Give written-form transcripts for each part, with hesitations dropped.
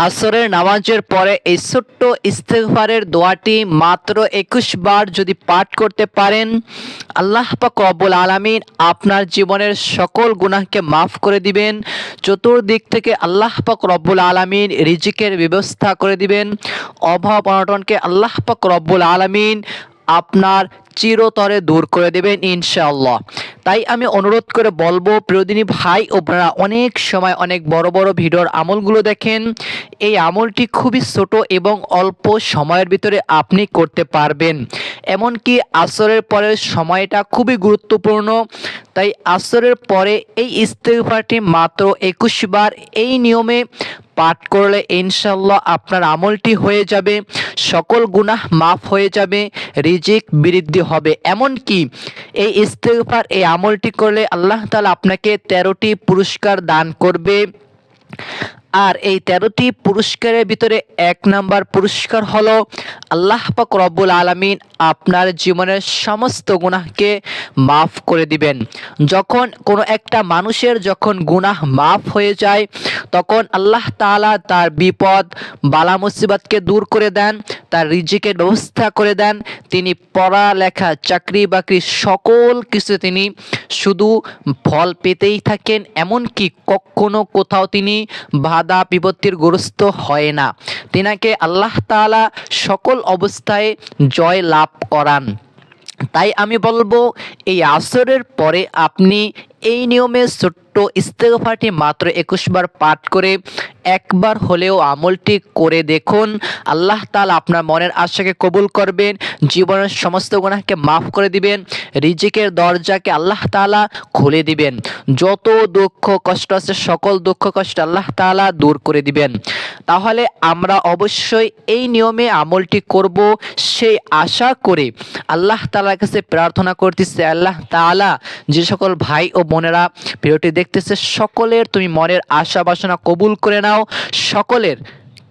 আসরের নামাজের পরে এই ছোট্ট ইস্তেগফারের দোয়াটি মাত্র ২১ বার যদি পাঠ করতে পারেন, আল্লাহ পাক রব্বুল আলামিন আপনার জীবনের সকল গুনাহকে মাফ করে দিবেন। চতুর্দিক থেকে আল্লাহ পাক রব্বুল আলামিন রিজিকের ব্যবস্থা করে দিবেন। অভাব অনটনকে আল্লাহ পাক রব্বুল আলামিন আপনার চিরতরে দূর করে দেবেন ইনশাআল্লাহ। তাই আমি অনুরোধ করে বলবো, প্রিয়দিনী ভাই ও বোনেরা, অনেক সময় অনেক বড় বড় ভিডিওর আমলগুলো দেখেন। এই আমলটি খুবই ছোট এবং অল্প সময়ের ভিতরে আপনি করতে পারবেন। এমনকি আসরের পরের সময়টা খুবই গুরুত্বপূর্ণ। তাই আসরের পরে এই ইস্তেগফারটি মাত্র ২১ বার এই নিয়মে পাঠ করলে ইনশাআল্লাহ আপনার আমলটি হয়ে যাবে, সকল গুনাহ মাফ হয়ে যাবে, রিজিক বৃদ্ধি হবে। এমনকি এই ইস্তেগফার এই আমলটি করলে আল্লাহ তাআলা আপনাকে ১৩টি পুরস্কার দান করবে। আর এই ১৩টি পুরস্কারের ভিতরে ১ নাম্বার পুরস্কার হলো আল্লাহ পাক রব্বুল আলামিন আপনার জীবনের সমস্ত গুনাহকে মাফ করে দিবেন। যখন কোনো একটা মানুষের যখন গুনাহ মাফ হয়ে যায়, তখন আল্লাহ তাআলা তার বিপদ বালা মুসিবতকে দূর করে দেন, তার রিজিকের ব্যবস্থা করে দেন। তিনি পড়ালেখা চাকরি বাকরি সকল কিছু তিনি শুধু ফল পেতেই থাকেন। এমনকি কখনো কোথাও তিনি বাধা বিপত্তির গ্রস্ত হয় না। তিনাকে আল্লাহ তাআলা সকল অবস্থায় জয় লাভ করান। তাই আমি বলবো, এই আসরের পরে আপনি এই নিয়মে ছোট্ট ইস্তেগফারটি মাত্র ২১ বার পাঠ করে একবার হলেও আমলটি করে দেখুন। আল্লাহ তাআলা আপনার মনের আশাকে কবুল করবেন, জীবনের সমস্ত গুনাহকে মাফ করে দিবেন, রিজিকের দরজাকে আল্লাহ তাআলা খুলে দিবেন। যত দুঃখ কষ্ট আছে সকল দুঃখ কষ্ট আল্লাহ তাআলা দূর করে দিবেন। তাহলে আমরা অবশ্যই এই নিয়মে আমলটি করব সেই আশা করে আল্লাহ তাআলার কাছে প্রার্থনা করতেছি, আল্লাহ তাআলা যে সকল ভাই ও বোনেরা ভিডিওটি দেখতেছে সকলের তুমি মনের আশা বাসনা কবুল করে নাও, সকলের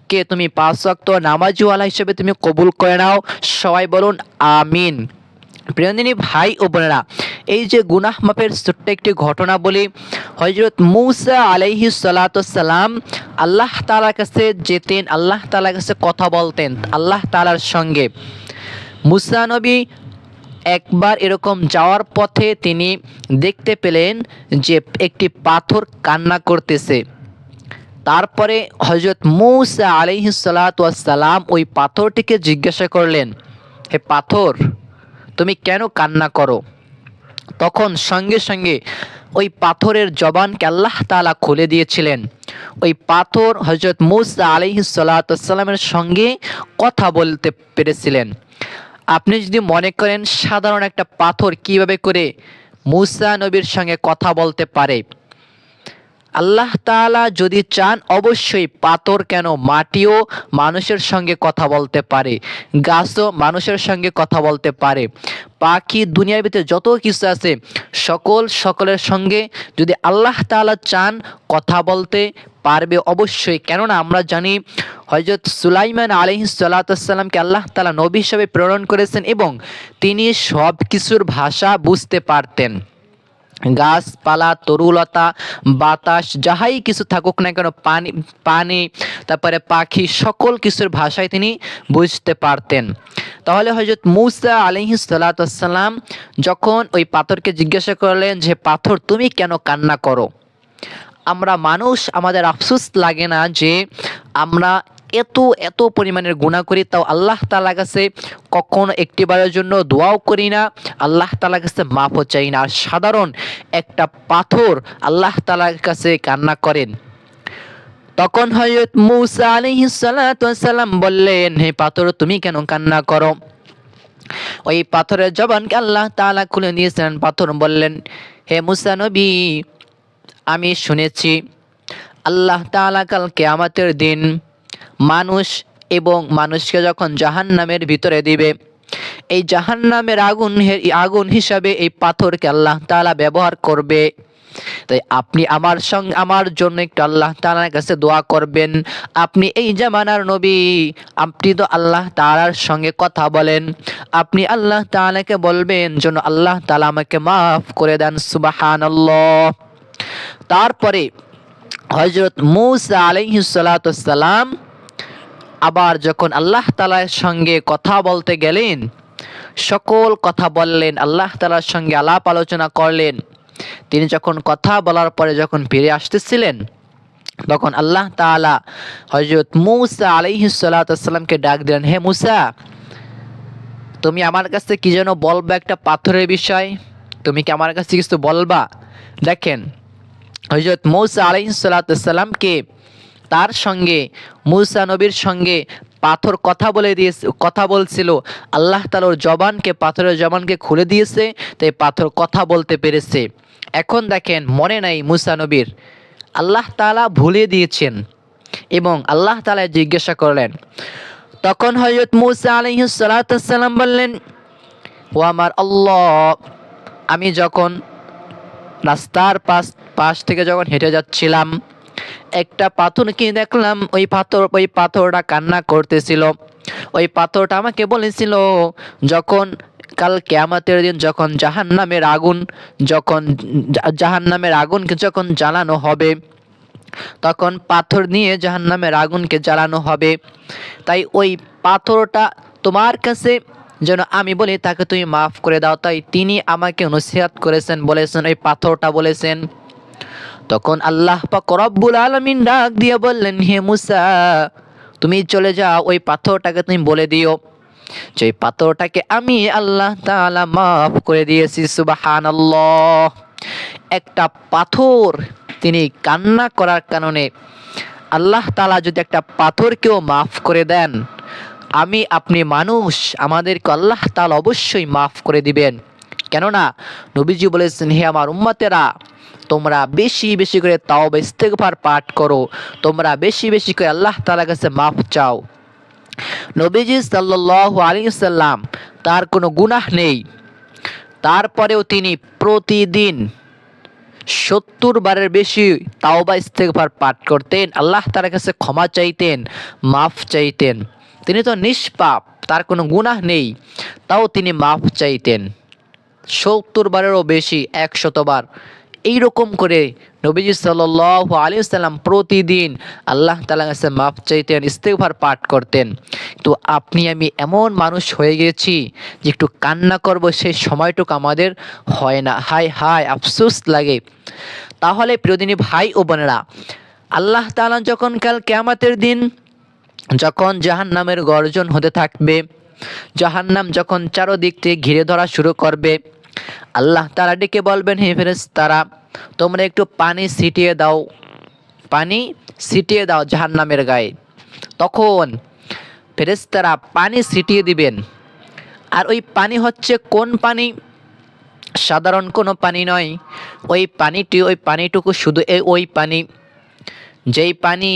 কে তুমি ৫ ওয়াক্ত নামাজওয়ালা হিসেবে তুমি কবুল করে নাও। সবাই বলুন আমিন। প্রিয়দিনী ভাই ও বোনেরা, এই যে গুনাহ মাফের ছোট্ট একটি ঘটনা বলি। হযরত মূসা আলাইহিস সালাতু সালাম আল্লাহ তাআলার কাছে যেতেন, আল্লাহ তাআলার কাছে কথা বলতেন আল্লাহ তাআলার সঙ্গে। মূসা নবী একবার এরকম যাওয়ার পথে তিনি দেখতে পেলেন যে একটি পাথর কান্না করতেছে। তারপরে হযরত মূসা আলাইহিস সালাতু সালাম ওই পাথরটিকে জিজ্ঞাসা করলেন, হে পাথর, তুমি কেন কান্না করো? তখন সঙ্গে সঙ্গে ওই পাথরের জবানকে আল্লাহ তাআলা খুলে দিয়েছিলেন। ওই পাথর হযরত মূসা আলাইহিস সালাতু সালামের সঙ্গে কথা বলতে পেরেছিলেন। আপনি যদি মনে করেন সাধারণ একটা পাথর কিভাবে করে মূসা নবীর সঙ্গে কথা বলতে পারে, আল্লাহ তাআলা যদি চান অবশ্যই পাথর কেন মাটিও মানুষের সঙ্গে কথা বলতে পারে, গাছও মানুষের সঙ্গে কথা বলতে পারে, পাখি দুনিয়ার ভিতরে যত কিছু আছে সকলের সঙ্গে যদি আল্লাহ তাআলা চান কথা বলতে পারবে অবশ্যই। কেননা আমরা জানি হযরত সুলাইমান আলাইহিস সালাতু সালামকে আল্লাহ তাআলা নবী হিসেবে প্রেরণ করেছেন এবং তিনি সব কিছুর ভাষা বুঝতে পারতেন। গাছপালা তরুলতা বাতাস যাহাই কিছু থাকুক না কেন, পানি তারপরে পাখি সকল কিছুর ভাষায় তিনি বুঝতে পারতেন। তাহলে হযরত মূসা আলাইহিস সালাতু সালাম যখন ওই পাথরকে জিজ্ঞাসা করলেন যে পাথর তুমি কেন কান্না করো? আমরা মানুষ, আমাদের আফসোস লাগে না যে আমরা এত পরিমাণের গুনাহ করি, তাও আল্লাহ তাআলার কাছে কখনো একটিবারের জন্য দোয়াও করি না, আল্লাহ তাআলার কাছে মাফও চাই না। আর সাধারণ একটা পাথর আল্লাহ তাআলার কাছে কান্না করেন। তখন হযরত মূসা আলাইহিস সালাতু সালাম বললেন, হে পাথর তুমি কেন কান্না করো? ওই পাথরের জবানকে আল্লাহ তাআলা খুলে দিয়েছেন। পাথর বললেন, হে মূসা নবী, আমি শুনেছি আল্লাহ তাআলা কাল কিয়ামতের দিন মানুষ এবং মানুষকে যখন জাহান্নামের ভিতরে দিবে, এই জাহান্নামের আগুন হিসাবে এই পাথরকে আল্লাহ তাআলা ব্যবহার করবে। তাই আপনি আমার জন্য একটু আল্লাহ তাআলার কাছে দোয়া করবেন। আপনি এই জামানার নবী, আপনি তো আল্লাহ তাআলার সঙ্গে কথা বলেন, আপনি আল্লাহ তাআলাকে বলবেন যেন আল্লাহ তাআলা আমাকে মাফ করে দেন। সুবহানাল্লাহ। তারপরে হযরত মূসা আলাইহিস সালাতু সালাম আবার যখন আল্লাহ তাআলার সঙ্গে কথা বলতে গেলেন, সকল কথা বললেন, আল্লাহ তাআলার সঙ্গে আলাপ আলোচনা করলেন। তিনি যখন কথা বলার পরে যখন ফিরে আসতেছিলেন, তখন আল্লাহ তাআলা হযরত মূসা আলাইহিস সালাতু সালামকে ডাক দিলেন, হে মূসা, তুমি আমার কাছে কি যেন বলবা, একটা পাথরের বিষয়, তুমি কি আমার কাছে কিছু বলবা? দেখেন, হযরত মূসা আলাইহিস সালাতু সালামকে তার সঙ্গে, মূসা নবীর সঙ্গে পাথর কথা বলছিল। আল্লাহ তাআলা ওর জবানকে, পাথরের জবানকে খুলে দিয়েছে, তাই পাথর কথা বলতে পেরেছে। এখন দেখেন, মনে নাই মূসা নবীর, আল্লাহ তাআলা ভুলিয়ে দিয়েছেন এবং আল্লাহ তাআলা জিজ্ঞাসা করলেন। তখন হযরত মূসা আলাইহিস সালাতু সালাম বললেন, ও আমার আল্লাহ, আমি যখন রাস্তার পাশ থেকে যখন হেঁটে যাচ্ছিলাম, একটা পাথরকে দেখলাম, ওই পাথরটা কান্না করতেছিল। ওই পাথরটা আমাকে বলেছিল, যখন কাল কিয়ামতের দিন যখন জাহান্নামের আগুনকে যখন জ্বালানো হবে, তখন পাথর নিয়ে জাহান্নামের আগুনকে জ্বালানো হবে। তাই ওই পাথরটা তোমার কাছে যেন আমি বলি, তাকে তুমি মাফ করে দাও। তাই তিনি আমাকে নসিহত করেছেন, বলেছেন, ওই পাথরটা বলেছেন। তখন আল্লাহ পাক রব্বুল আলামিন ডাক দিয়ে বললেন, হে মূসা, তুমি চলে যাও, ওই পাথরটাকে তুমি বলে দিও যে এই পাথরটাকে আমি আল্লাহ তাআলা মাফ করে দিয়েছি। সুবহানাল্লাহ। একটা পাথর তিনি কান্না করার কারণে আল্লাহ তাআলা যদি একটা পাথরকেও মাফ করে দেন, আমি আপনি মানুষ, আমাদেরকে আল্লাহ তাআলা অবশ্যই মাফ করে দিবেন। কেননা নবীজি বলেছেন, হে আমার উম্মতেরা, তোমরা বেশি বেশি করে তাওবা ইস্তেগফার পাঠ করো, তোমরা বেশি বেশি করে আল্লাহ তাআলার কাছে মাফ চাও। নবীজি সাল্লাল্লাহু আলাইহি সাল্লাম, তার কোনো গুনাহ নেই, তারপরেও তিনি প্রতিদিন 70 বারের বেশি তাওবা ইস্তেগফার পাঠ করতেন, আল্লাহ তাআলার কাছে ক্ষমা চাইতেন, মাফ চাইতেন। তিনি তো নিষ্পাপ, তার কোনো গুনাহ নেই, তাও তিনি মাফ চাইতেন 70 বারেরও বেশি, 100 বার। এইরকম করে নবীজি সাল্লাল্লাহু আলাইহি ওয়াসাল্লাম প্রতিদিন আল্লাহ তাআলার কাছে মাফ চাইতেন, ইস্তেগফার পাঠ করতেন। তো আপনি আমি এমন মানুষ হয়ে গেছি যে একটু কান্না করব, সেই সময়টুকু আমাদের হয় না। হায় হায়, আফসোস লাগে। তাহলে প্রিয়দিনী ভাই ও বোনেরা, আল্লাহ তাআলা যখন কাল কিয়ামতের দিন যখন জাহান্নামের গর্জন হতে থাকবে, জাহান্নাম যখন চারদিক থেকে ঘিরে ধরা শুরু করবে, আল্লাহ তাআলা ডেকে বলবেন, হে ফেরেশতারা, তোমরা একটু পানি ছিটিয়ে দাও জাহান্নামের গায়ে। তখন ফেরেশতারা পানি ছিটিয়ে দিবেন। আর ওই পানি হচ্ছে কোন পানি? সাধারণ কোনো পানি নয়। ওই পানিটুকু শুধু ওই পানি, যেই পানি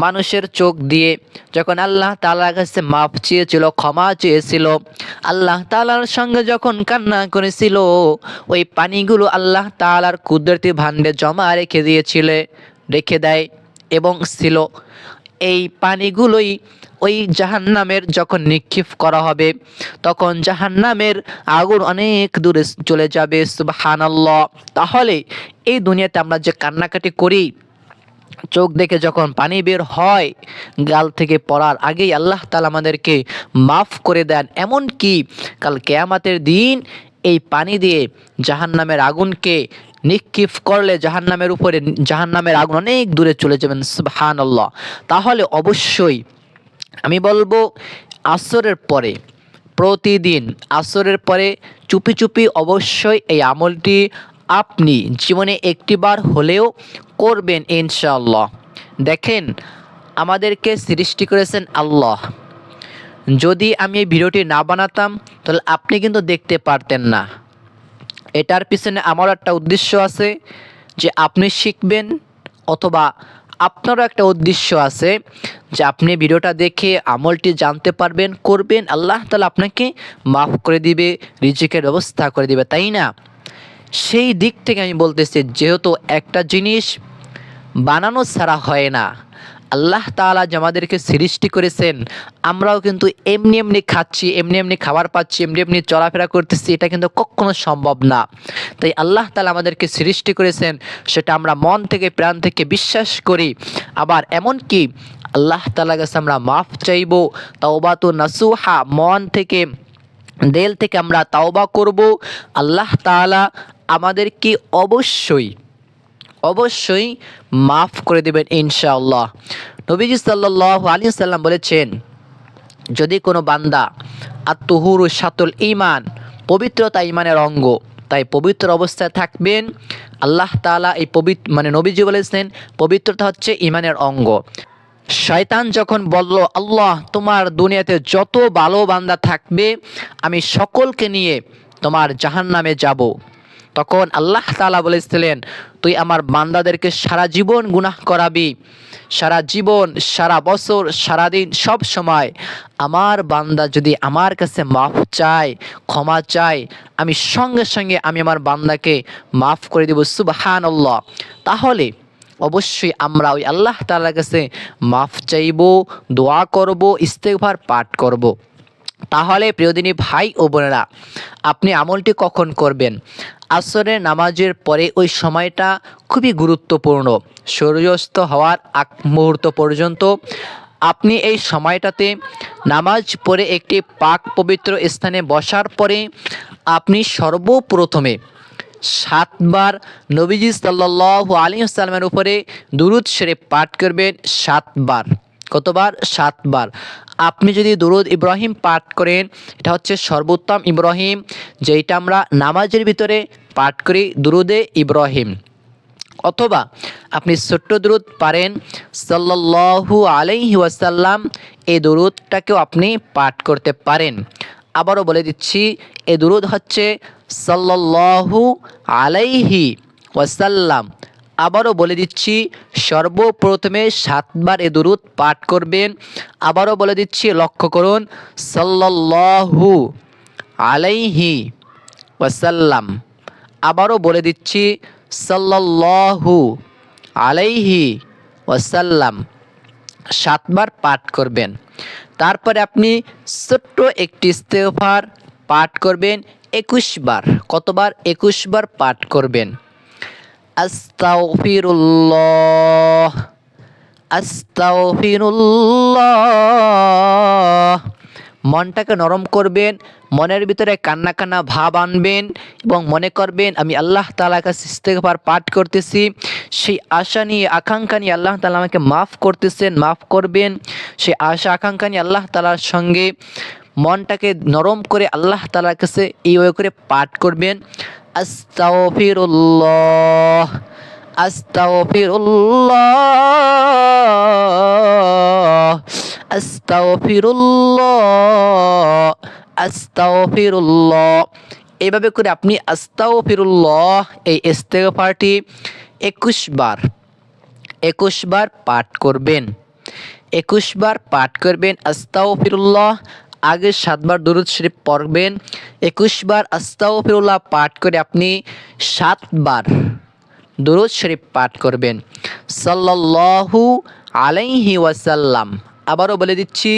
মানুষের চোখ দিয়ে যখন আল্লাহ তাআলার কাছে মাফ চেয়েছিল, ক্ষমা চেয়েছিল, আল্লাহ তাআলার সঙ্গে যখন কান্না করেছিল, ওই পানিগুলো আল্লাহ তাআলার কুদরতি ভাণ্ডে জমা রেখে দেয় এবং ছিল। এই পানিগুলোই ওই জাহান্নামের যখন নিক্ষেপ করা হবে, তখন জাহান্নামের আগুন অনেক দূরে চলে যাবে। সুবহানাল্লাহ। তাহলে এই দুনিয়াতে আমরা যে কান্নাকাটি করি, চোখ দেখে যখন পানি বের হয় গাল থেকে পড়ার আগেই আল্লাহ তাআলা আমাদেরকে মাফ করে দেন। এমন কি কাল কিয়ামতের দিন এই পানি দিয়ে জাহান্নামের আগুনকে নিক্ষেপ করলে জাহান্নামের আগুন অনেক দূরে চলে যাবেন। সুবহানাল্লাহ। তাহলে অবশ্যই আমি বলবো, প্রতিদিন আসরের পরে চুপি চুপি অবশ্যই এই আমলটি আপনি জীবনে একটিবার হলেও করবেন ইনশাআল্লাহ। দেখেন, আমাদেরকে সৃষ্টি করেছেন আল্লাহ। যদি আমি এই ভিডিওটি না বানাতাম, তাহলে আপনি কিন্তু দেখতে পারতেন না। এটার পিছনে আমার একটা উদ্দেশ্য আছে যে আপনি শিখবেন, অথবা আপনারও একটা উদ্দেশ্য আছে যে আপনি ভিডিওটা দেখে আমলটি জানতে পারবেন, করবেন, আল্লাহ তাআলা আপনাকে মাফ করে দিবে, রিজিকের ব্যবস্থা করে দিবে, তাই না? সেই দিক থেকে আমি বলতেছি, যেহেতু একটা জিনিস বানানো ছাড়া হয় না, আল্লাহ তাআলা যে আমাদেরকে সৃষ্টি করেছেন, আমরাও কিন্তু এমনি এমনি খাচ্ছি, এমনি এমনি খাবার পাচ্ছি, এমনি এমনি চলাফেরা করতেছি, এটা কিন্তু কখনো সম্ভব না। তাই আল্লাহ তাআলা আমাদেরকে সৃষ্টি করেছেন, সেটা আমরা মন থেকে প্রাণ থেকে বিশ্বাস করি। আবার এমনকি আল্লাহ তাআলার কাছে আমরা মাফ চাইবো, তাওবাতুন নাসুহা, মন থেকে দিল থেকে আমরা তাওবা করব। আল্লাহ তাআলা আমাদেরকে অবশ্যই মাফ করে দেবেন ইনশাআল্লাহ। নবীজি সাল্লাল্লাহু আলাইহি সাল্লাম বলেছেন, যদি কোনো বান্দা আত-তুহুরু শাতুল ঈমান, পবিত্রতা ঈমানের অঙ্গ, তাই পবিত্র অবস্থায় থাকবেন। আল্লাহ তাআলা এই নবীজি বলেছেন পবিত্রতা হচ্ছে ঈমানের অঙ্গ। শয়তান যখন বলল, আল্লাহ তোমার দুনিয়াতে যত ভালো বান্দা থাকবে আমি সকলকে নিয়ে তোমার জাহান্নামে যাব, তখন আল্লাহ তাআলা বলেছিলেন, তুই আমার বান্দাদেরকে সারা জীবন গুনাহ করাবি, সারা জীবন, সারা বছর, সারাদিন, সব সময় আমার বান্দা যদি আমার কাছে মাফ চায়, ক্ষমা চায়, আমি সঙ্গে সঙ্গে আমি আমার বান্দাকে মাফ করে দেব। সুবহানাল্লাহ। তাহলে অবশ্যই আমরা ওই আল্লাহ তাআলার কাছে মাফ চাইব, দোয়া করব, ইস্তেগফার পাঠ করব। তাহলে প্রিয়দিনী ভাই ও বোনেরা, আপনি আমলটি কখন করবেন? আসরের নামাজের পরে ওই সময়টা খুবই গুরুত্বপূর্ণ। সূর্যাস্ত হওয়ার আগ মুহূর্ত পর্যন্ত আপনি এই সময়টাতে নামাজ পড়ে একটি পাক পবিত্র স্থানে বসার পরে আপনি সর্বপ্রথমে 7 বার নবীজি সাল্লাল্লাহু আলাইহি ওয়াসাল্লামের উপরে দুরূদ শরীফ পাঠ করবেন 7 বার। কতবার? 7 বার। আপনি যদি দুরূদ ইব্রাহিম পাঠ করেন, এটা হচ্ছে সর্বোত্তম ইব্রাহিম, যেটা আমরা নামাজের ভিতরে পাঠ করি, দুরূদে ইব্রাহিম। অথবা আপনি ছোট্ট দুরূদ পারেন সাল্লাল্লাহু আলাইহি ওয়াসাল্লাম, এই দুরূদটাকেও আপনি পাঠ করতে পারেন। আবারও বলে দিচ্ছি, এই দুরূদ হচ্ছে সাল্লাল্লাহু আলাইহি ওয়াসাল্লাম। আবারও বলে দিচ্ছি, সর্বপ্রথমে 7 বার এ দুরূদ পাঠ করবেন। আবারও বলে দিচ্ছি, লক্ষ্য করুন, সাল্লাল্লাহু আলাইহি ওয়াসাল্লাম। আবারও বলে দিচ্ছি, সাল্লাল্লাহু আলাইহি ওয়াসাল্লাম। 7 বার পাঠ করবেন। তারপরে আপনি ছোট্ট একটি ইস্তেগফার পাঠ করবেন 21 বার। কতবার? 21 বার পাঠ করবেন। আস্তাগফিরুল্লাহ, আস্তাগফিরুল্লাহ। মনটাকে নরম করবেন, মনের ভিতরে কান্না কান্না ভাব আনবেন এবং মনে করবেন আমি আল্লাহ তাআলার কাছে ইস্তেগফার পাঠ করতেছি, সেই আশা নিয়ে আকাঙ্ক্ষা নিয়ে আল্লাহ তাআলা আমাকে মাফ করতেছেন, মাফ করবেন। সেই আশা আকাঙ্ক্ষা নিয়ে আল্লাহ তাআলার সঙ্গে মনটাকে নরম করে আল্লাহ তাআলার কাছে এইভাবে করে পাঠ করবেন, আস্তাগফিরুল্লাহ, আস্তাগফিরুল্লাহ, আস্তাগফিরুল্লাহ, আস্তাগফিরুল্লাহ। এইভাবে করে আপনি আস্তাগফিরুল্লাহ এই ইস্তেগফারটি 21 বার পাঠ করবেন। 21 বার পাঠ করবেন আস্তাগফিরুল্লাহ। আগে 7 বার দুরূদ শরীফ পড়বেন। 21 বার আস্তাগফিরুল্লাহ পাঠ করে আপনি 7 বার দুরূদ শরীফ পাঠ করবেন সাল্লাল্লাহু আলাইহি ওয়াসাল্লাম। আবারও বলে দিচ্ছি,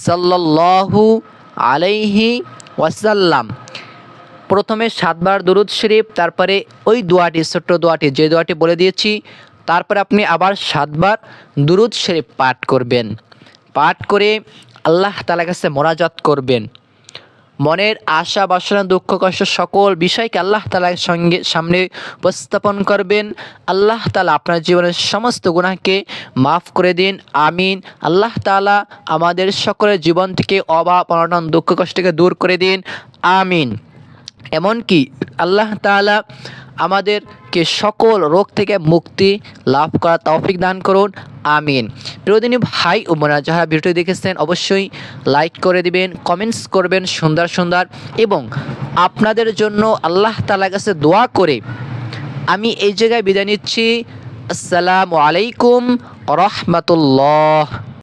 সাল্লাল্লাহু আলাইহি ওয়াসাল্লাম। প্রথমে 7 বার দুরূদ শরীফ, তারপরে ওই দোয়াটি, ছোট্ট দোয়াটি, যে দোয়াটি বলে দিয়েছি, তারপরে আপনি আবার 7 বার দুরূদ শরীফ পাঠ করবেন। পাঠ করে আল্লাহ তাআলার কাছে মোনাজাত করবেন। মনের আশা বাসনা দুঃখ কষ্ট সকল বিষয়কে আল্লাহ তাআলার সামনে উপস্থাপন করবেন। আল্লাহ তাআলা আপনার জীবনের সমস্ত গুনাহকে মাফ করে দিন, আমিন। আল্লাহ তাআলা আমাদের সকলের জীবন থেকে অভাব অনটন দুঃখ কষ্টকে দূর করে দিন, আমিন। এমনকি আল্লাহ তাআলা আমাদেরকে সকল রোগ থেকে মুক্তি লাভ করার তৌফিক দান করুন, আমিন। প্রিয়দিনী ভাই ও বোনেরা, যারা ভিডিওটি দেখেছেন অবশ্যই লাইক করে দিবেন, কমেন্টস করবেন সুন্দর সুন্দর, এবং আপনাদের জন্য আল্লাহ তাআলার কাছে দোয়া করে আমি এই জায়গায় বিদায় নিচ্ছি। আসসালামু আলাইকুম ওয়া রাহমাতুল্লাহ।